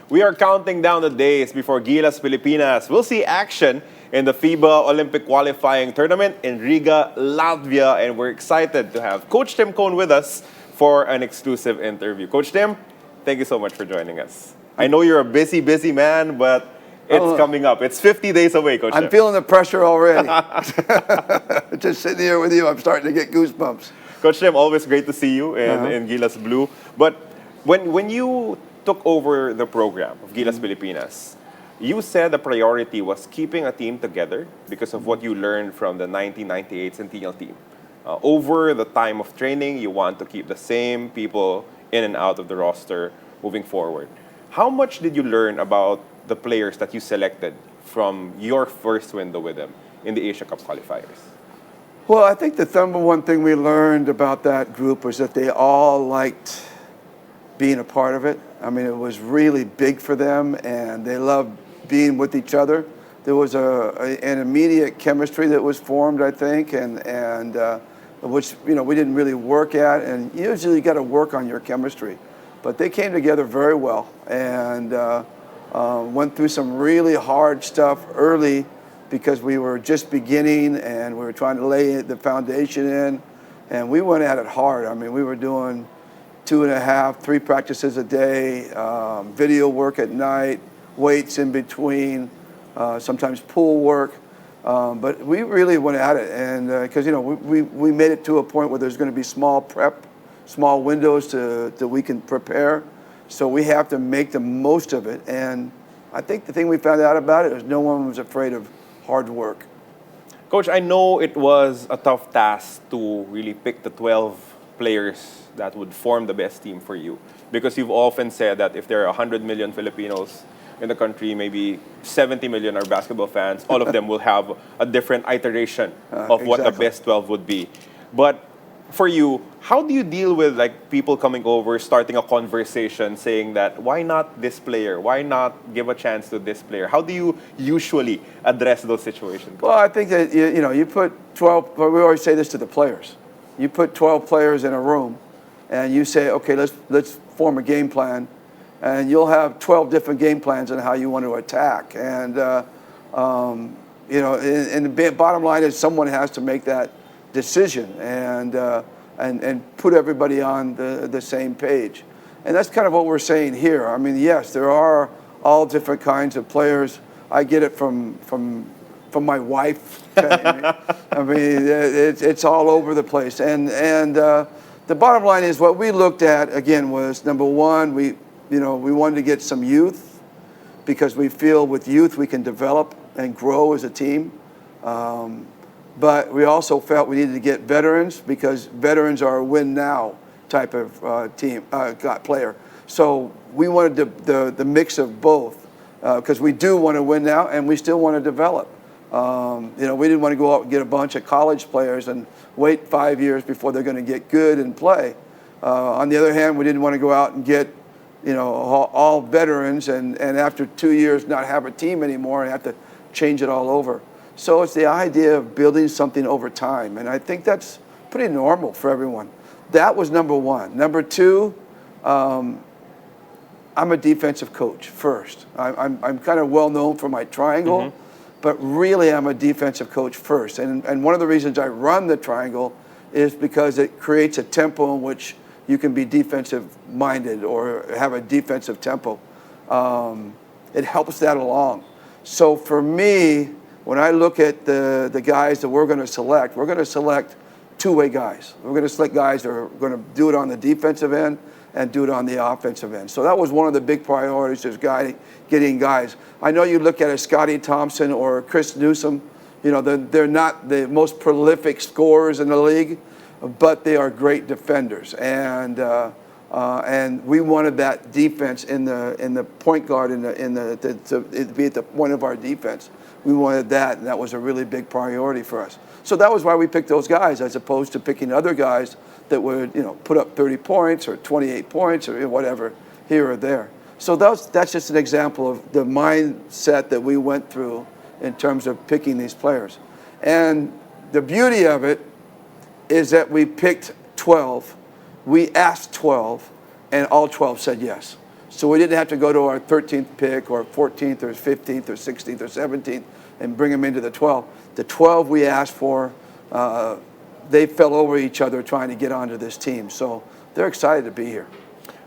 We are counting down the days before Gilas Filipinas will see action in the FIBA Olympic qualifying tournament in Riga, Latvia, and we're excited to have Coach Tim Cone with us for an exclusive interview. Coach Tim, thank you so much for joining us. I know you're a busy man, but it's coming up. It's 50 days away, Coach Tim. I'm feeling the pressure already. Just sitting here with you, I'm starting to get goosebumps. Coach Tim, always great to see you in Gilas Blue. But when you took over the program of Gilas Filipinas, you said the priority was keeping a team together because of what you learned from the 1998 Centennial team. Over the time of training, you want to keep the same people in and out of the roster moving forward. How much did you learn about the players that you selected from your first window with them in the Asia Cup qualifiers? Well, I think the number one thing we learned about that group was that they all liked being a part of it. I mean, it was really big for them, and they loved being with each other. There was an immediate chemistry that was formed, I think, and which we didn't really work at. And usually, you got to work on your chemistry, but they came together very well and went through some really hard stuff early because we were just beginning and we were trying to lay the foundation in, and we went at it hard. I mean, we were doing 2.5, 3 practices a day, video work at night, weights in between, sometimes pool work. But we really went at it, and because we made it to a point where there's going to be small windows that we can prepare. So we have to make the most of it. And I think the thing we found out about it is no one was afraid of hard work. Coach, I know it was a tough task to really pick the 12 players that would form the best team for you, because you've often said that if there are 100 million Filipinos in the country, maybe 70 million are basketball fans, all of them will have a different iteration of what the best 12 would be. But for you, how do you deal with people coming over, starting a conversation, saying that why not this player? Why not give a chance to this player? How do you usually address those situations? Well, I think that you put 12. Well, we always say this to the players. You put 12 players in a room, and you say, okay, let's form a game plan, and you'll have 12 different game plans on how you want to attack. And and the bottom line is someone has to make that decision and put everybody on the same page. And that's kind of what we're saying here. I mean, yes, there are all different kinds of players. I get it from my wife. I mean, it's all over the place. And the bottom line is what we looked at again was, number one, we wanted to get some youth because we feel with youth we can develop and grow as a team. But we also felt we needed to get veterans because veterans are a win now type of player. So we wanted the mix of both because we do want to win now and we still want to develop. We didn't want to go out and get a bunch of college players and wait 5 years before they're going to get good and play. On the other hand, we didn't want to go out and get all veterans and after 2 years not have a team anymore and have to change it all over. So it's the idea of building something over time, and I think that's pretty normal for everyone. That was number one. Number two, I'm a defensive coach first. I'm kind of well known for my triangle, but really I'm a defensive coach first. And one of the reasons I run the triangle is because it creates a tempo in which you can be defensive minded or have a defensive tempo. It helps that along. So for me, when I look at the guys that we're going to select two-way guys. We're going to select guys that are going to do it on the defensive end and do it on the offensive end. So that was one of the big priorities, is getting guys. I know you look at a Scotty Thompson or Chris Newsom, they're not the most prolific scorers in the league, but they are great defenders. And we wanted that defense in the point guard to be at the point of our defense. We wanted that, and that was a really big priority for us. So that was why we picked those guys, as opposed to picking other guys that would, put up 30 points or 28 points or whatever here or there. So that's just an example of the mindset that we went through in terms of picking these players. And the beauty of it is that we picked 12. We asked 12, and all 12 said yes. So we didn't have to go to our 13th pick or 14th or 15th or 16th or 17th and bring them into the 12. The 12 we asked for, they fell over each other trying to get onto this team. So they're excited to be here.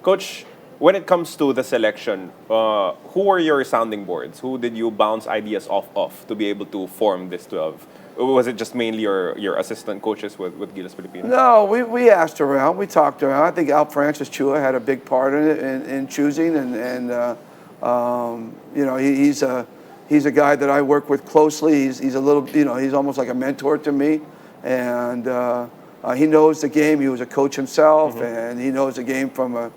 Coach, when it comes to the selection, who are your sounding boards? Who did you bounce ideas off of to be able to form this 12? Or was it just mainly your assistant coaches with Gilas Filipinas? No, we asked around. We talked around. I think Al Francis Chua had a big part in it in choosing. You know, he's a guy that I work with closely. He's a little, you know, he's almost like a mentor to me. And he knows the game. He was a coach himself, and he knows the game from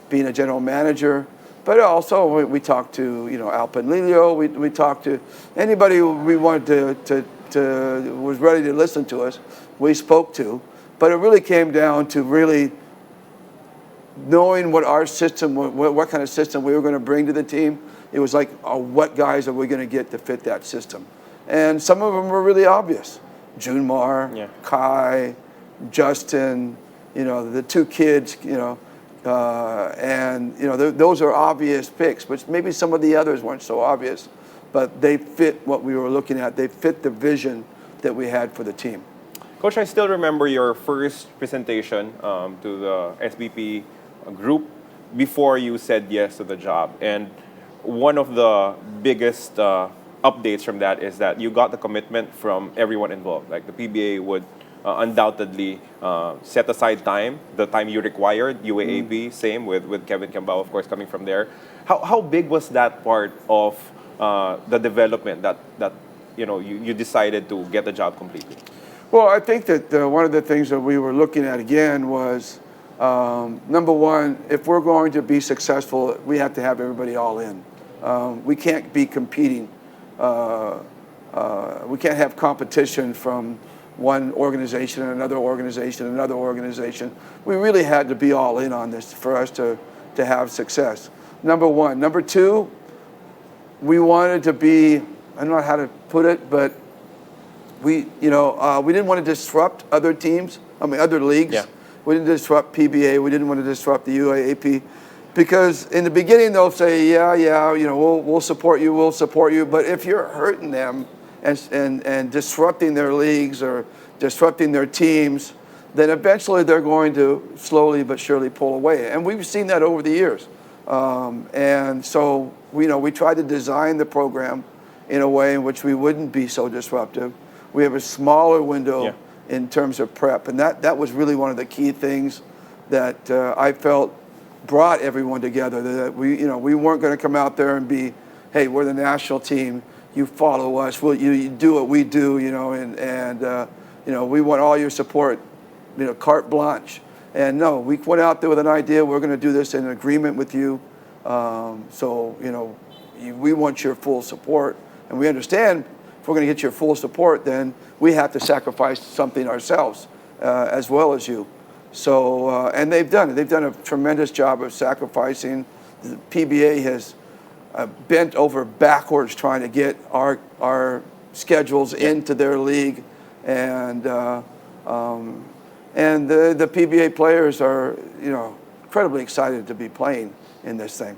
being a general manager. But also we talked to, you know, Al Panlilio. We talked to anybody we wanted to was ready to listen to us. We spoke to, but it really came down to really knowing what our system, what kind of system we were going to bring to the team. It was like, what guys are we going to get to fit that system? And some of them were really obvious. Junmar, Kai, Justin, you know, the two kids, you know, and, you know, those are obvious picks, but maybe some of the others weren't so obvious, but they fit what we were looking at. They fit the vision that we had for the team. Coach, I still remember your first presentation to the SBP group before you said yes to the job. And one of the biggest updates from that is that you got the commitment from everyone involved. Like the PBA would undoubtedly set aside time, the time you required. UAAP, same with Kevin Cambao, of course, coming from there. How big was that part of the development that you know you decided to get the job completely? Well, I think that one of the things that we were looking at again was number one, if we're going to be successful, we have to have everybody all in. We can't be competing. We can't have competition from one organization and another organization and another organization. We really had to be all in on this for us to have success. Number one. Number two, we wanted to be, I don't know how to put it, but we didn't want to disrupt other teams, other leagues. Yeah. We didn't disrupt PBA. We didn't want to disrupt the UAAP. Because in the beginning, they'll say, yeah, you know, we'll support you. But if you're hurting them and disrupting their leagues or disrupting their teams, then eventually they're going to slowly but surely pull away. And we've seen that over the years. And so, we tried to design the program in a way in which we wouldn't be so disruptive. We have a smaller window in terms of prep. And that was really one of the key things that I felt brought everyone together. That we weren't going to come out there and be, hey, we're the national team. You follow us. You do what we do. And we want all your support. Carte blanche. And no, we went out there with an idea. We're going to do this in agreement with you. We want your full support, and we understand if we're going to get your full support, then we have to sacrifice something ourselves as well as you. So, and they've done it. They've done a tremendous job of sacrificing. The PBA has bent over backwards trying to get our schedules into their league, and the PBA players are incredibly excited to be playing in this thing.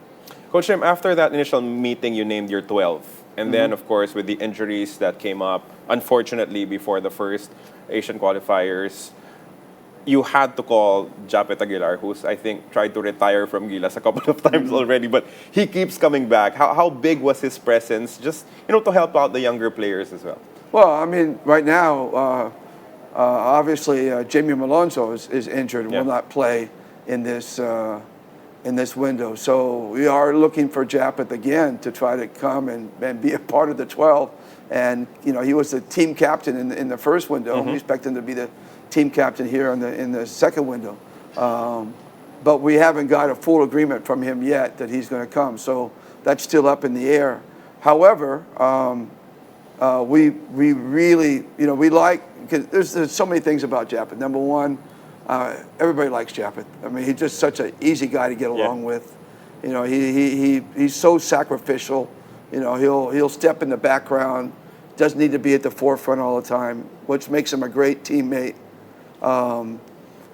Coach Tim, after that initial meeting, you named your 12. And then, of course, with the injuries that came up, unfortunately, before the first Asian qualifiers, you had to call Japeth Aguilar, who's, I think, tried to retire from Gilas a couple of times already, but he keeps coming back. How big was his presence, just, to help out the younger players as well? Well, right now, obviously, Jamie Malonzo is injured and will not play in this window. So we are looking for Japeth again to try to come and be a part of the 12. And, he was the team captain in the first window. We expect him to be the team captain here in the second window. But we haven't got a full agreement from him yet that he's going to come. So that's still up in the air. However, we really, we like, because there's so many things about Japeth. Number one, everybody likes Japeth. He's just such an easy guy to get along with. He's so sacrificial. He'll step in the background, doesn't need to be at the forefront all the time, which makes him a great teammate.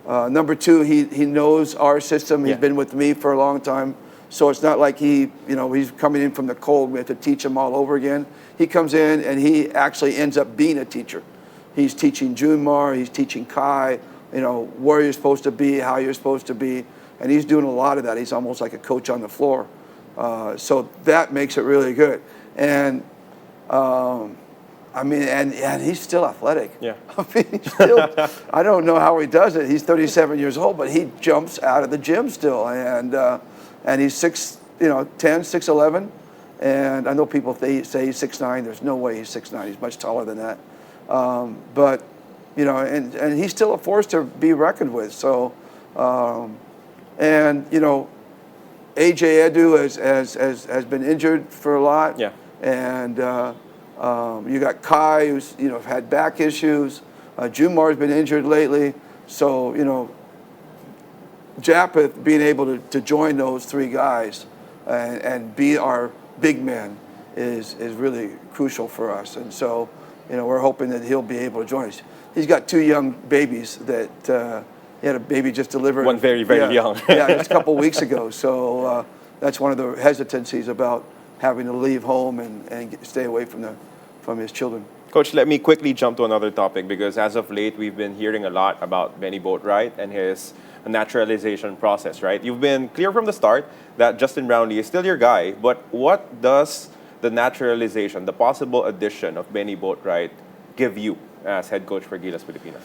Number two, he knows our system. He's been with me for a long time, So it's not like he's coming in from the cold. We have to teach him all over again. He comes in and he actually ends up being a teacher. He's teaching Junmar, he's teaching Kai, where you're supposed to be, how you're supposed to be, and he's doing a lot of that. He's almost like a coach on the floor. So that makes it really good. And and he's still athletic. Yeah. I don't know how he does it. He's 37 years old, but he jumps out of the gym still, and he's 6'10", 6'11", and I know people say he's 6'9". There's no way he's 6'9". He's much taller than that. But and he's still a force to be reckoned with. So, AJ Edu has been injured for a lot. Yeah. And you got Kai, who's had back issues. Jumar's been injured lately. So Japeth being able to join those three guys and be our big man is really crucial for us. And so we're hoping that he'll be able to join us. He's got two young babies that he had a baby just delivered. One very, very young. Just a couple weeks ago. So that's one of the hesitancies about having to leave home and stay away from his children. Coach, let me quickly jump to another topic, because as of late, we've been hearing a lot about Benny Boatwright and his naturalization process, right? You've been clear from the start that Justin Brownlee is still your guy, but what does the naturalization, the possible addition of Benny Boatwright, give you as head coach for Gilas Filipinas?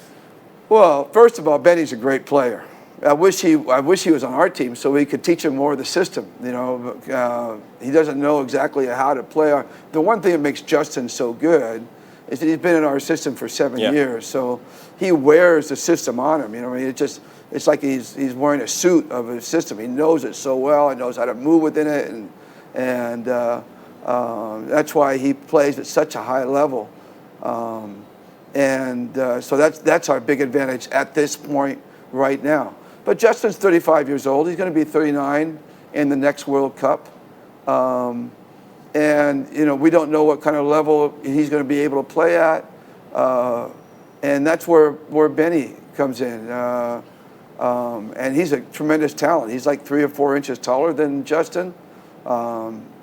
Well, first of all, Benny's a great player. I wish he was on our team so we could teach him more of the system. He doesn't know exactly how to play. The one thing that makes Justin so good is that he's been in our system for 7 years. So he wears the system on him. It's like he's wearing a suit of his system. He knows it so well. He knows how to move within it, and that's why he plays at such a high level. So that's our big advantage at this point right now. But Justin's 35 years old. He's going to be 39 in the next World Cup. We don't know what kind of level he's going to be able to play at. And that's where Benny comes in. And he's a tremendous talent. He's like 3 or 4 inches taller than Justin.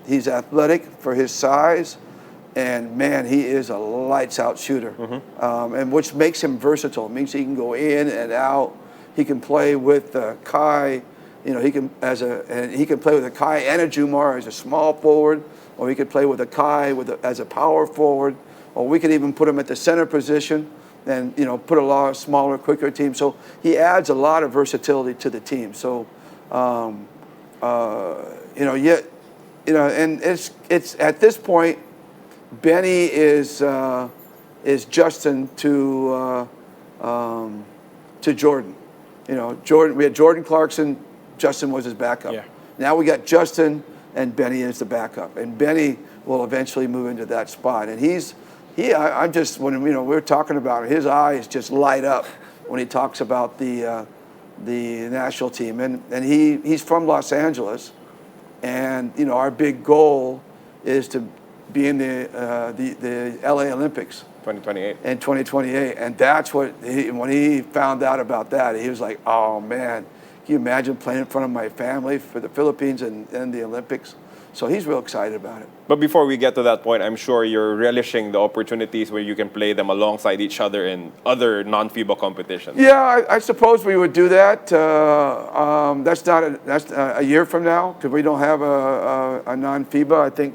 He's athletic for his size. And man, he is a lights-out shooter, and which makes him versatile. It means he can go in and out. He can play with Kai. He can play with a Kai and a Jumar as a small forward, or he could play with a Kai as a power forward, or we could even put him at the center position and put a lot of smaller, quicker teams. So he adds a lot of versatility to the team. So and it's at this point, Benny is Justin to Jordan. Jordan. We had Jordan Clarkson. Justin was his backup. Yeah. Now we got Justin and Benny as the backup, and Benny will eventually move into that spot. And I'm just when we're talking about it, his eyes just light up when he talks about the national team. And he's from Los Angeles, and our big goal is to be in the LA Olympics 2028. In 2028, and that's what when he found out about that, he was like, "Oh man, can you imagine playing in front of my family for the Philippines and the Olympics?" So he's real excited about it. But before we get to that point, I'm sure you're relishing the opportunities where you can play them alongside each other in other non-FIBA competitions. Yeah, I suppose we would do that. That's a year from now, because we don't have a non-FIBA. I think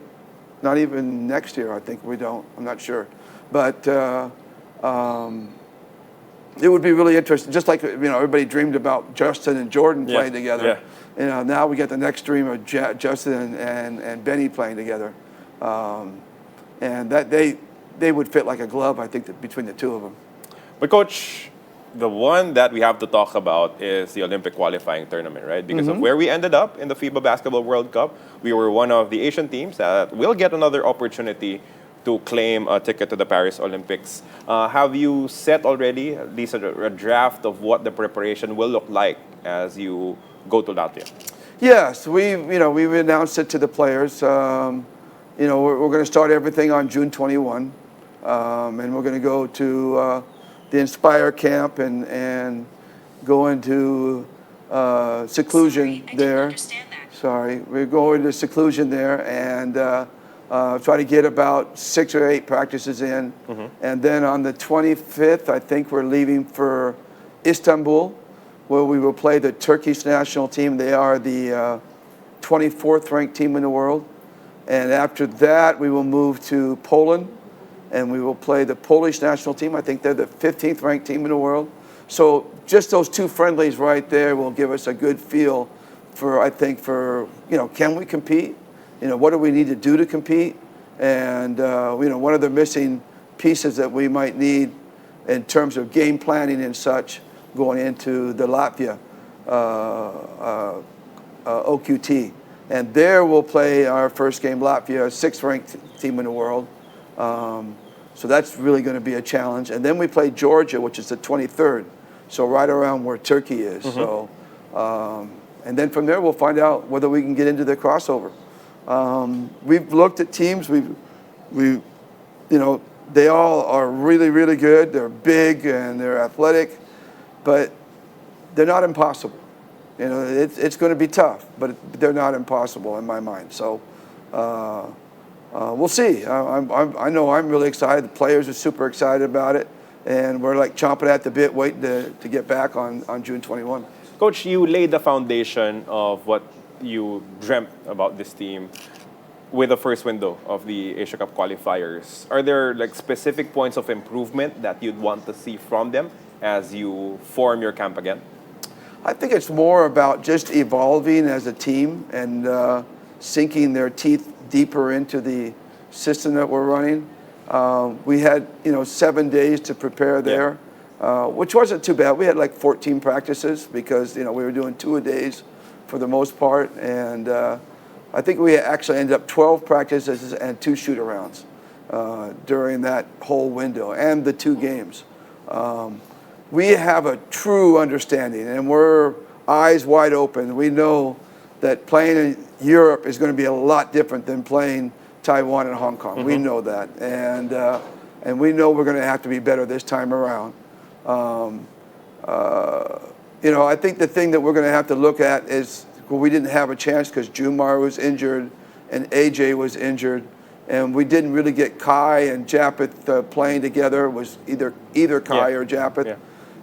not even next year. I think we don't. I'm not sure. But it would be really interesting. Just like everybody dreamed about Justin and Jordan playing together. Yeah. Now we get the next dream of Justin and Benny playing together, and that they would fit like a glove. I think between the two of them. But Coach, the one that we have to talk about is the Olympic qualifying tournament, right? Because of where we ended up in the FIBA Basketball World Cup, we were one of the Asian teams that will get another opportunity to claim a ticket to the Paris Olympics. Have you set already at least a draft of what the preparation will look like as you go to Latvia? Yes, we've announced it to the players. We're going to start everything on June 21, and we're going to go to the Inspire camp and go into seclusion there. We go into seclusion there and try to get about 6 or 8 practices in. And then on the 25th, I think we're leaving for Istanbul, where we will play the Turkish national team. They are the 24th ranked team in the world. And after that, we will move to Poland, and we will play the Polish national team. I think they're the 15th ranked team in the world. So just those 2 friendlies right there will give us a good feel for, I think, for, can we compete? What do we need to do to compete? And, what are the missing pieces that we might need in terms of game planning and such going into the Latvia OQT. And there we'll play our first game, Latvia, 6th ranked team in the world. So that's really going to be a challenge. And then we play Georgia, which is the 23rd. So right around where Turkey is. So, and then from there we'll find out whether we can get into the crossover. We've looked at teams. They all are really, really good. They're big and they're athletic, but they're not impossible. It's going to be tough, but they're not impossible in my mind. So we'll see. I know I'm really excited. The players are super excited about it, and we're like chomping at the bit, waiting to get back on June 21. Coach, you laid the foundation of what you dreamt about this team with the first window of the Asia Cup qualifiers. Are there specific points of improvement that you'd want to see from them as you form your camp again? I think it's more about just evolving as a team and sinking their teeth deeper into the system that we're running. We had 7 days to prepare there, which wasn't too bad. We had 14 practices because we were doing 2 a days for the most part, and I think we actually ended up 12 practices and 2 shoot-arounds during that whole window and the 2 games. We have a true understanding, and we're eyes wide open. We know that playing in Europe is going to be a lot different than playing Taiwan and Hong Kong. We know that, and we know we're going to have to be better this time around. I think the thing that we're going to have to look at is, we didn't have a chance because Jumar was injured and AJ was injured, and we didn't really get Kai and Japeth playing together. It was either Kai or Japeth. Yeah.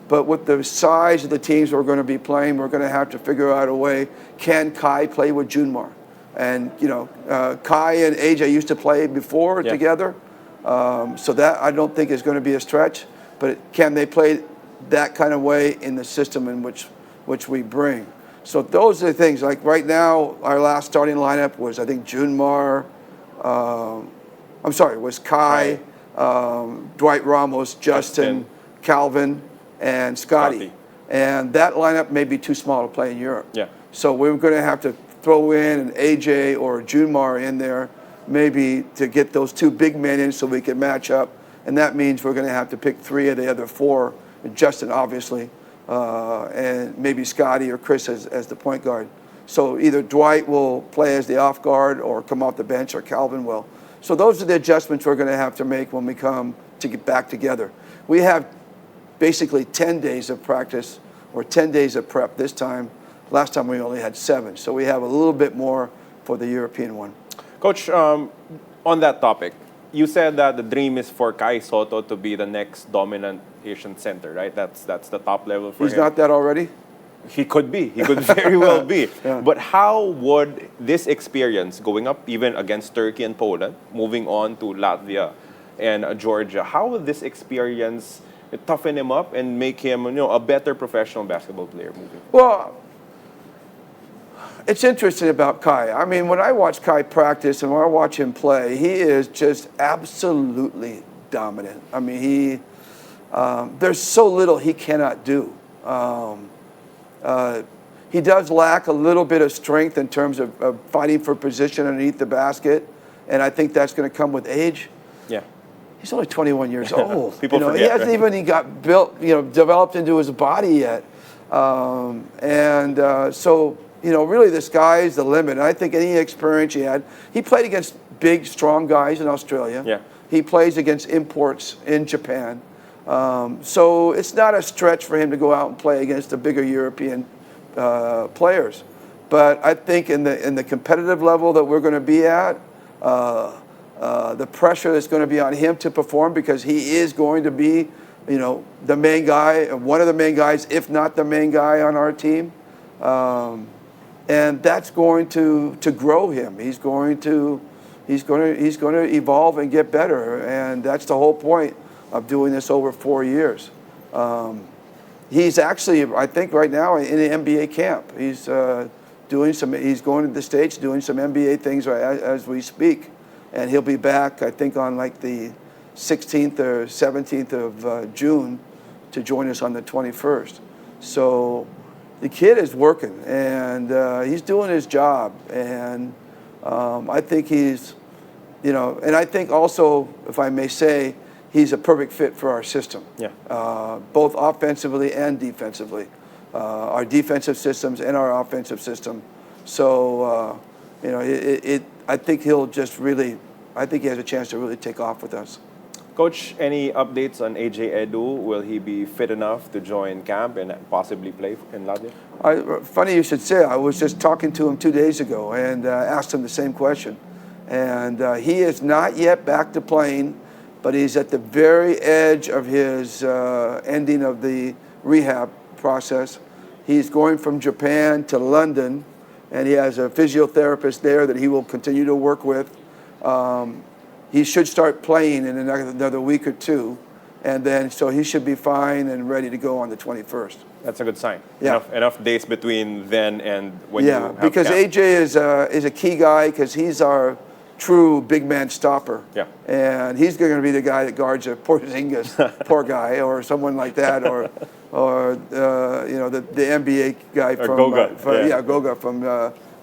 But with the size of the teams we're going to be playing, we're going to have to figure out a way. Can Kai play with Junmar? And Kai and AJ used to play before together, so that I don't think is going to be a stretch. But can they play that kind of way in the system in which we bring? So those are the things. Like right now, our last starting lineup was, I think, Junmar. Was Kai, Dwight Ramos, Justin, Calvin, and Scotty. And that lineup may be too small to play in Europe. Yeah. So we're going to have to throw in an AJ or Junmar in there, maybe to get those 2 big men in so we can match up. And that means we're going to have to pick 3 of the other 4, and Justin obviously, and maybe Scotty or Chris as the point guard. So either Dwight will play as the off guard or come off the bench, or Calvin will. So those are the adjustments we're going to have to make when we come to get back together. We have basically 10 days of practice or 10 days of prep this time. Last time we only had 7. So we have a little bit more for the European one. Coach, on that topic, you said that the dream is for Kai Sotto to be the next dominant Asian center, right? That's the top level for him. He's not that already? He could be. He could very well be. Yeah. But how would this experience, going up even against Turkey and Poland, moving on to Latvia and Georgia, how would this experience toughen him up and make him a better professional basketball player moving? Well, it's interesting about Kai. I mean, when I watch Kai practice and when I watch him play, he is just absolutely dominant. I mean, there's so little he cannot do. He does lack a little bit of strength in terms of fighting for position underneath the basket, and I think that's going to come with age. Yeah. He's only 21 years old. People forget, he hasn't even got built, developed into his body yet. So, really the sky's the limit. And I think any experience he played against big, strong guys in Australia. Yeah. He plays against imports in Japan. So it's not a stretch for him to go out and play against the bigger European players. But I think in the competitive level that we're going to be at, the pressure that's going to be on him to perform, because he is going to be, the main guy, one of the main guys, if not the main guy on our team, and that's going to grow him. He's going to evolve and get better, and that's the whole point of doing this over 4 years. He's actually, I think, right now in the NBA camp. He's he's going to the States doing some NBA things as we speak, and he'll be back, I think, on like the 16th or 17th of June to join us on the 21st. So the kid is working, and he's doing his job, and I think he's, and I think also, if I may say, he's a perfect fit for our system. Yeah. Both offensively and defensively. Our defensive systems and our offensive system. So, I think he'll just really, I think he has a chance to really take off with us. Coach, any updates on AJ Edu? Will he be fit enough to join camp and possibly play in Latvia? Funny you should say. I was just talking to him 2 days ago and asked him the same question. And he is not yet back to playing, but he's at the very edge of his ending of the rehab process. He's going from Japan to London, and he has a physiotherapist there that he will continue to work with. He should start playing in another week or two, and then so he should be fine and ready to go on the 21st. That's a good sign. Yeah. Enough days between then and when you have because camp. AJ is a key guy, because he's our true big man stopper. Yeah. And he's going to be the guy that guards a Porzingis, poor guy, or someone like that, or the NBA guy from Goga. Goga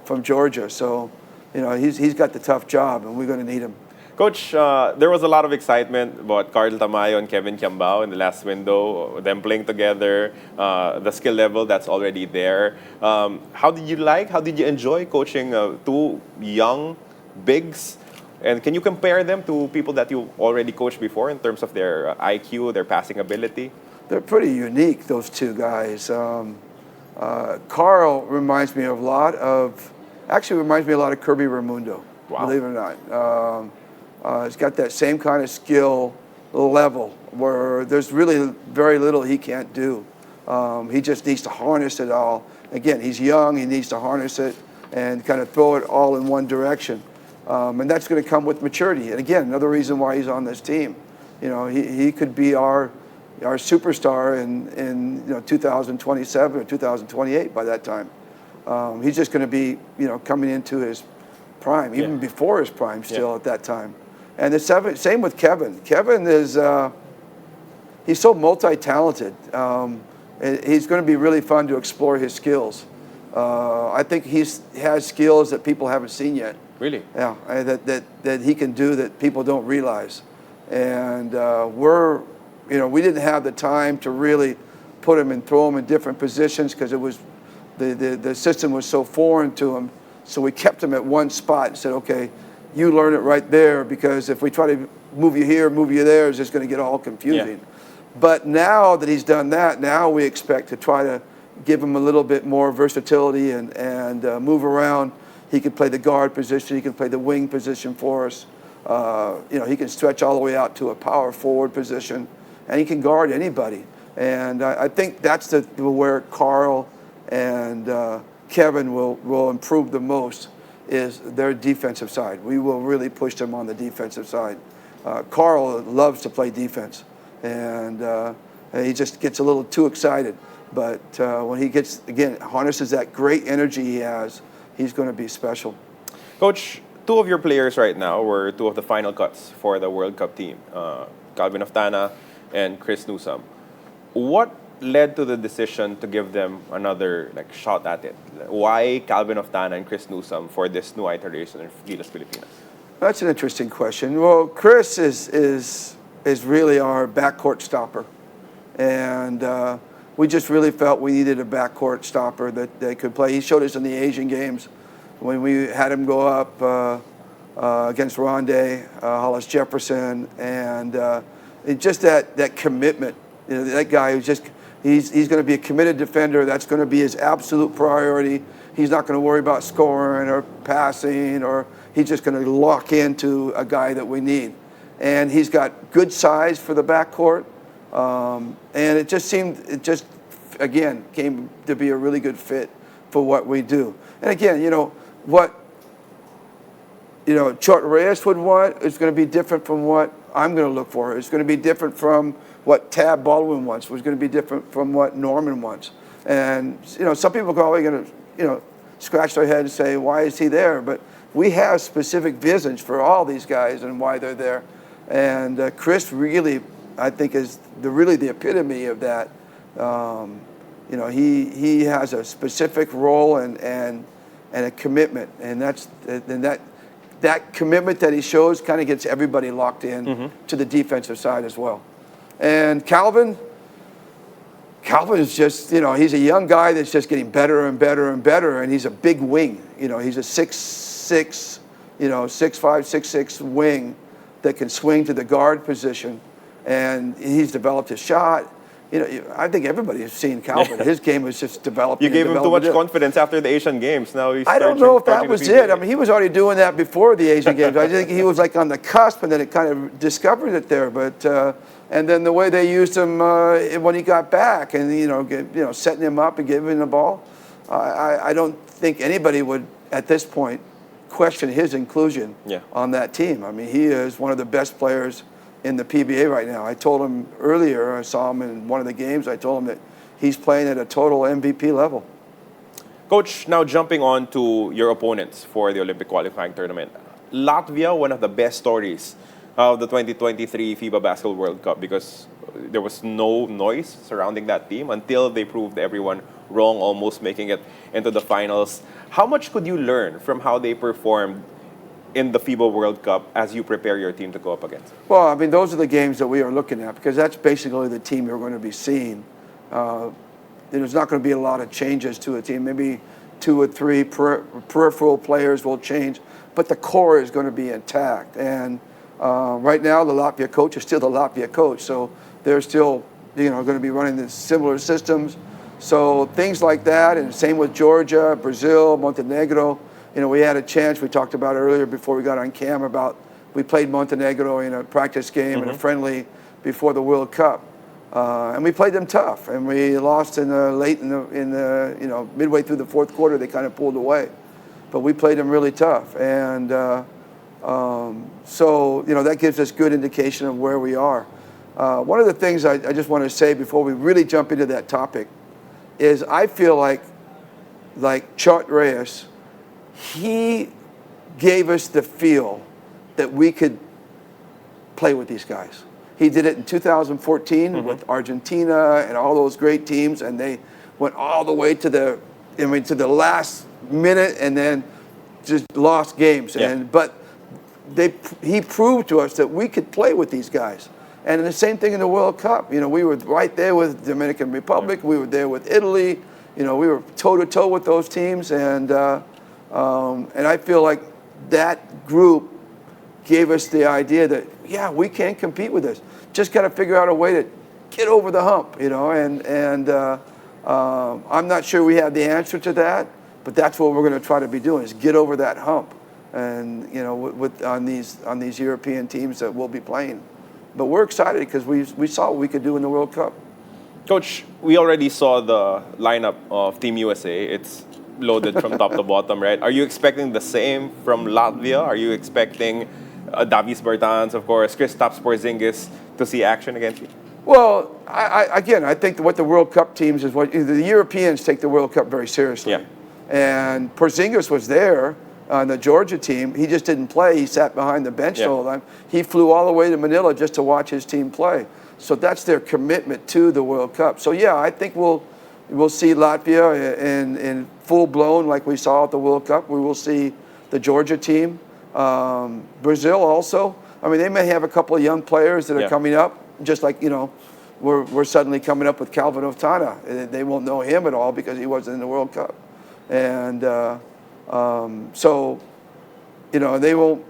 from Georgia. So, he's got the tough job, and we're going to need him. Coach, there was a lot of excitement about Carlo Tamayo and Kevin Kiambao in the last window, them playing together, the skill level that's already there. How did you enjoy coaching two young bigs? And can you compare them to people that you already coached before in terms of their IQ, their passing ability? They're pretty unique, those two guys. Carl reminds me a lot of Kirby Raimundo, Wow. believe it or not. He's got that same kind of skill level where there's really very little he can't do. He just needs to harness it all. Again, he's young, he needs to harness it and kind of throw it all in one direction. And that's going to come with maturity. And again, another reason why he's on this team. He could be our superstar in 2027 or 2028 by that time. He's just going to be coming into his prime, even before his prime still at that time. And the same with Kevin. Kevin is he's so multi-talented. He's going to be really fun to explore his skills. I think he has skills that people haven't seen yet. Really? Yeah, that he can do that people don't realize. And we didn't have the time to really put him and throw him in different positions, because it was the system was so foreign to him. So we kept him at one spot and said, okay, you learn it right there, because if we try to move you here, move you there, it's just going to get all confusing. Yeah. But now that he's done that, now we expect to try to give him a little bit more versatility and move around. He can play the guard position. He can play the wing position for us. He can stretch all the way out to a power forward position, and he can guard anybody. And I think that's where Carl and Kevin will improve the most, is their defensive side. We will really push them on the defensive side. Carl loves to play defense, and he just gets a little too excited. But when he harnesses that great energy he has, he's going to be special. Coach, two of your players right now were two of the final cuts for the World Cup team, Calvin Oftana and Chris Newsome. What led to the decision to give them another shot at it? Why Calvin Oftana and Chris Newsome for this new iteration of Gilas Filipinas? That's an interesting question. Well, Chris is really our backcourt stopper, and we just really felt we needed a backcourt stopper that could play. He showed us in the Asian Games when we had him go up against Rondé, Hollis Jefferson, and just that commitment. That guy who's just He's going to be a committed defender. That's going to be his absolute priority. He's not going to worry about scoring or passing, or he's just going to lock into a guy that we need. And he's got good size for the backcourt. And it just again, came to be a really good fit for what we do. And again, what Chot Reyes would want is going to be different from what I'm going to look for. It's going to be different from what Tab Baldwin wants. It's going to be different from what Norman wants. And some people are probably going to scratch their head and say, why is he there? But we have specific visions for all these guys and why they're there. And Chris really, I think, is really the epitome of that. He has a specific role and a commitment, and that commitment that he shows kind of gets everybody locked in to the defensive side as well. And Calvin is just, he's a young guy that's just getting better and better and better, and he's a big wing. He's a 6'6", 6'5", 6'6" wing that can swing to the guard position, and he's developed his shot. I think everybody has seen Calvin. His game has just developed. You gave him too much confidence after the Asian Games. Now he's I don't know if that was it. I mean, he was already doing that before the Asian Games. I think he was like on the cusp, and then it kind of discovered it there. But and then the way they used him when he got back, and setting him up and giving him the ball, I don't think anybody would at this point question his inclusion on that team. I mean, he is one of the best players in the PBA right now. I told him earlier, I saw him in one of the games, I told him that he's playing at a total MVP level. Coach, now jumping on to your opponents for the Olympic qualifying tournament. Latvia, one of the best stories of the 2023 FIBA Basketball World Cup, because there was no noise surrounding that team until they proved everyone wrong, almost making it into the finals. How much could you learn from how they performed in the FIBA World Cup as you prepare your team to go up against? Well, I mean, those are the games that we are looking at, because that's basically the team you're going to be seeing. There's not going to be a lot of changes to a team. Maybe 2 or 3 peripheral players will change, but the core is going to be intact. And right now, the Latvia coach is still the Latvia coach, so they're still going to be running the similar systems. So things like that, and same with Georgia, Brazil, Montenegro. We had a chance, we talked about earlier before we got on cam about, we played Montenegro in a practice game and a friendly before the World Cup. And we played them tough, and we lost in the midway through the fourth quarter, they kind of pulled away. But we played them really tough. And so that gives us good indication of where we are. One of the things I just want to say before we really jump into that topic is I feel like Chot Reyes, he gave us the feel that we could play with these guys. He did it in 2014 with Argentina and all those great teams, and they went all the way to the last minute and then just lost games. Yeah. But he proved to us that we could play with these guys. And the same thing in the World Cup. We were right there with Dominican Republic. We were there with Italy. We were toe-to-toe with those teams. And I feel like that group gave us the idea that, we can compete with this. Just got to figure out a way to get over the hump, And I'm not sure we have the answer to that, but that's what we're going to try to be doing, is get over that hump. And, on these European teams that we'll be playing. But we're excited because we saw what we could do in the World Cup. Coach, we already saw the lineup of Team USA. It's loaded from top to bottom, right? Are you expecting the same from Latvia? Are you expecting Davis Bertans, of course, Kristaps Porzingis to see action against you? Well, I think what the World Cup teams is what the Europeans take the World Cup very seriously. Yeah. And Porzingis was there on the Georgia team. He just didn't play. He sat behind the bench the whole time. He flew all the way to Manila just to watch his team play. So that's their commitment to the World Cup. So I think we'll see Latvia in full blown like we saw at the World Cup. We will see the Georgia team, Brazil also. I mean, they may have a couple of young players that are coming up, just like we're suddenly coming up with Calvin Oftana. They won't know him at all because he wasn't in the World Cup, and so they won't.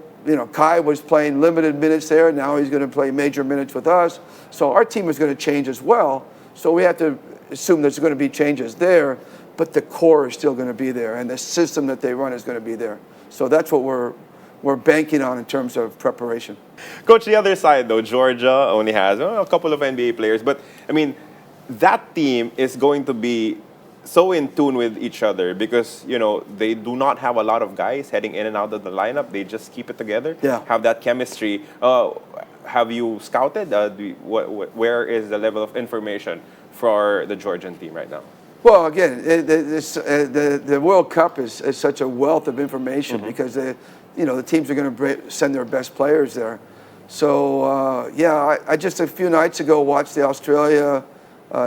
Kai was playing limited minutes there. Now he's going to play major minutes with us. So our team is going to change as well. So we have to assume there's going to be changes there, but the core is still going to be there, and the system that they run is going to be there. So that's what we're banking on in terms of preparation. Coach, the other side though, Georgia only has a couple of NBA players, but I mean, that team is going to be so in tune with each other because they do not have a lot of guys heading in and out of the lineup. They just keep it together. Yeah. Have that chemistry. Have you scouted? Where is the level of information for the Georgian team right now? Well, again, the World Cup is such a wealth of information because the teams are going to send their best players there. So I just a few nights ago watched the Australia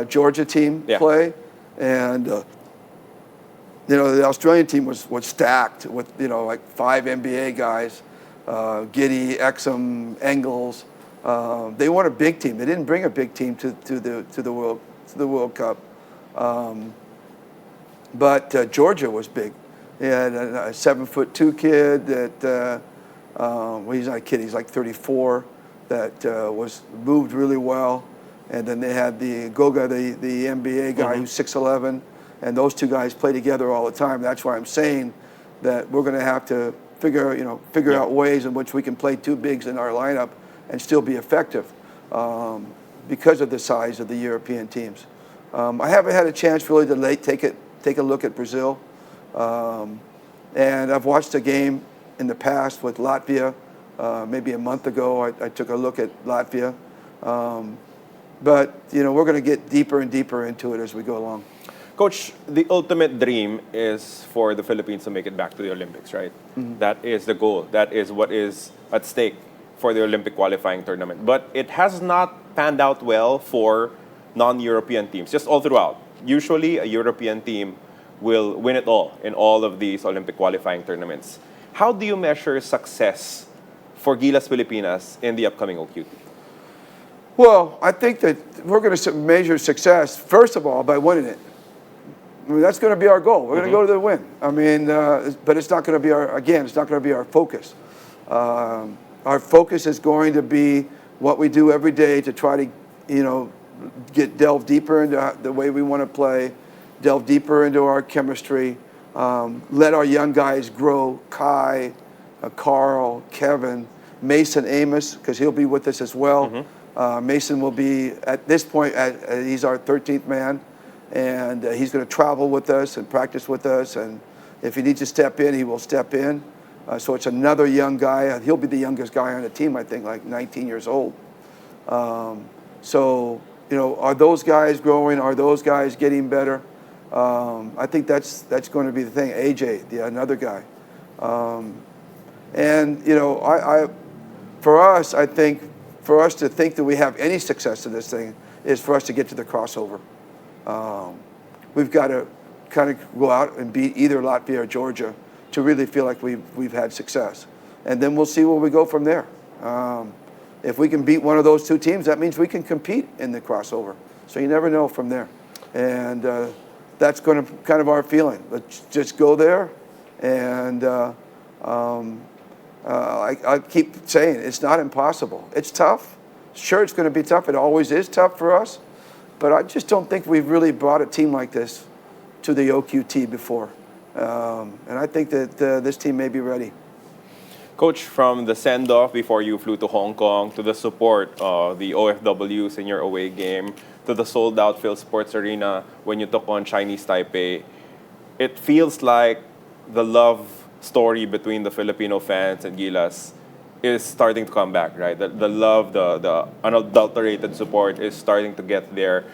Georgia team play, and the Australian team was stacked with like 5 NBA guys, Giddey, Exum, Engels. They weren't a big team. They didn't bring a big team to the World Cup. But Georgia was big. He had a 7'2" kid that, well, he's not a kid, he's like 34, that was moved really well. And then they had the Goga, the NBA guy who's 6'11", and those two guys play together all the time. That's why I'm saying that we're going to have to figure out ways in which we can play 2 bigs in our lineup and still be effective because of the size of the European teams. I haven't had a chance really to take a look at Brazil. And I've watched a game in the past with Latvia. Maybe a month ago, I took a look at Latvia. But we're going to get deeper and deeper into it as we go along. Coach, the ultimate dream is for the Philippines to make it back to the Olympics, right? That is the goal. That is what is at stake for the Olympic qualifying tournament. But it has not panned out well for non-European teams, just all throughout. Usually, a European team will win it all in all of these Olympic qualifying tournaments. How do you measure success for Gilas Filipinas in the upcoming OQT? Well, I think that we're going to measure success, first of all, by winning it. I mean, that's going to be our goal. We're going to go to the win. I mean, but it's not going to be it's not going to be our focus. Our focus is going to be what we do every day to try to, delve deeper into the way we want to play, delve deeper into our chemistry, let our young guys grow. Kai, Carl, Kevin, Mason Amos, because he'll be with us as well. Mason will be, at this point, he's our 13th man, and he's going to travel with us and practice with us, and if he needs to step in, he will step in. So it's another young guy. He'll be the youngest guy on the team, I think, like 19 years old. So, are those guys growing? Are those guys getting better? I think that's going to be the thing. AJ, another guy. And, for us, I think, for us to think that we have any success in this thing is for us to get to the crossover. We've got to kind of go out and beat either Latvia or Georgia to really feel like we've had success. And then we'll see where we go from there. If we can beat one of those 2 teams, that means we can compete in the crossover. So you never know from there. And that's going to kind of our feeling. Let's just go there. And I keep saying it's not impossible. It's tough. Sure, it's going to be tough. It always is tough for us. But I just don't think we've really brought a team like this to the OQT before. And I think that this team may be ready. Coach, from the send-off before you flew to Hong Kong, to the support of the OFWs in your away game, to the sold-out Phil Sports Arena when you took on Chinese Taipei, it feels like the love story between the Filipino fans and Gilas is starting to come back, right? The love, the unadulterated support is starting to get there.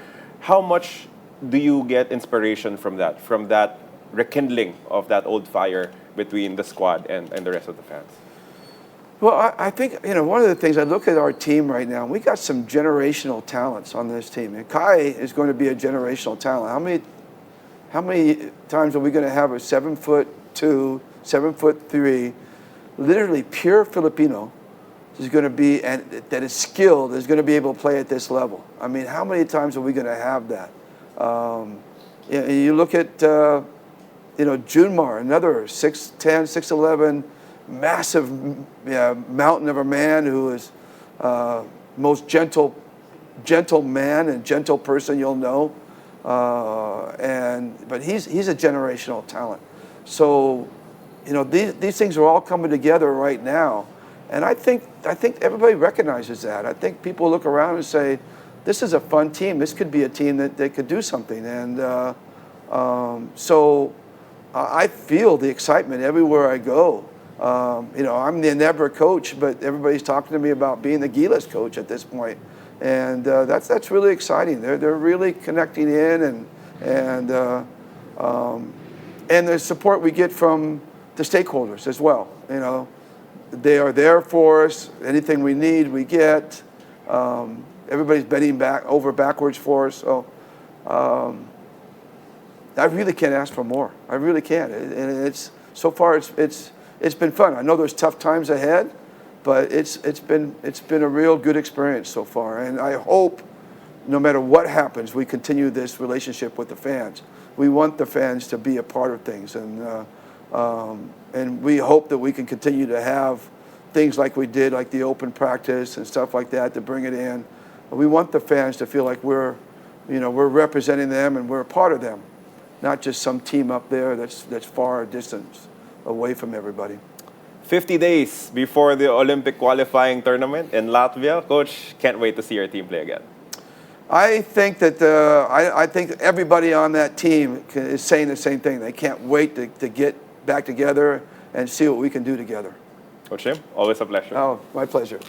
How much do you get inspiration from that rekindling of that old fire between the squad and the rest of the fans? Well, I think, one of the things, I look at our team right now, we got some generational talents on this team. And Kai is going to be a generational talent. How many times are we going to have a 7'2", 7'3", literally pure Filipino is going to be, and that is skilled, is going to be able to play at this level? I mean, how many times are we going to have that? You look at, Junmar, another 6'10", 6'11", massive mountain of a man who is most gentle gentle man and gentle person you'll know. But he's a generational talent. So, these things are all coming together right now. And I think everybody recognizes that. I think people look around and say, this is a fun team. This could be a team that could do something. And so I feel the excitement everywhere I go. I'm the Endeavor coach, but everybody's talking to me about being the Gilas coach at this point. And that's really exciting. They're really connecting in, and the support we get from the stakeholders as well. They are there for us. Anything we need, we get. Everybody's bending backwards for us. So I really can't ask for more. I really can't. And so far it's been fun. I know there's tough times ahead, but it's been a real good experience so far. And I hope, no matter what happens, we continue this relationship with the fans. We want the fans to be a part of things, and we hope that we can continue to have things like we did, like the open practice and stuff like that, to bring it in. We want the fans to feel like we're representing them and we're a part of them, not just some team up there that's far distance away from everybody. 50 days before the Olympic qualifying tournament in Latvia. Coach, can't wait to see your team play again. I think that I think everybody on that team is saying the same thing. They can't wait to get back together and see what we can do together. Coach Tim, always a pleasure. Oh, my pleasure.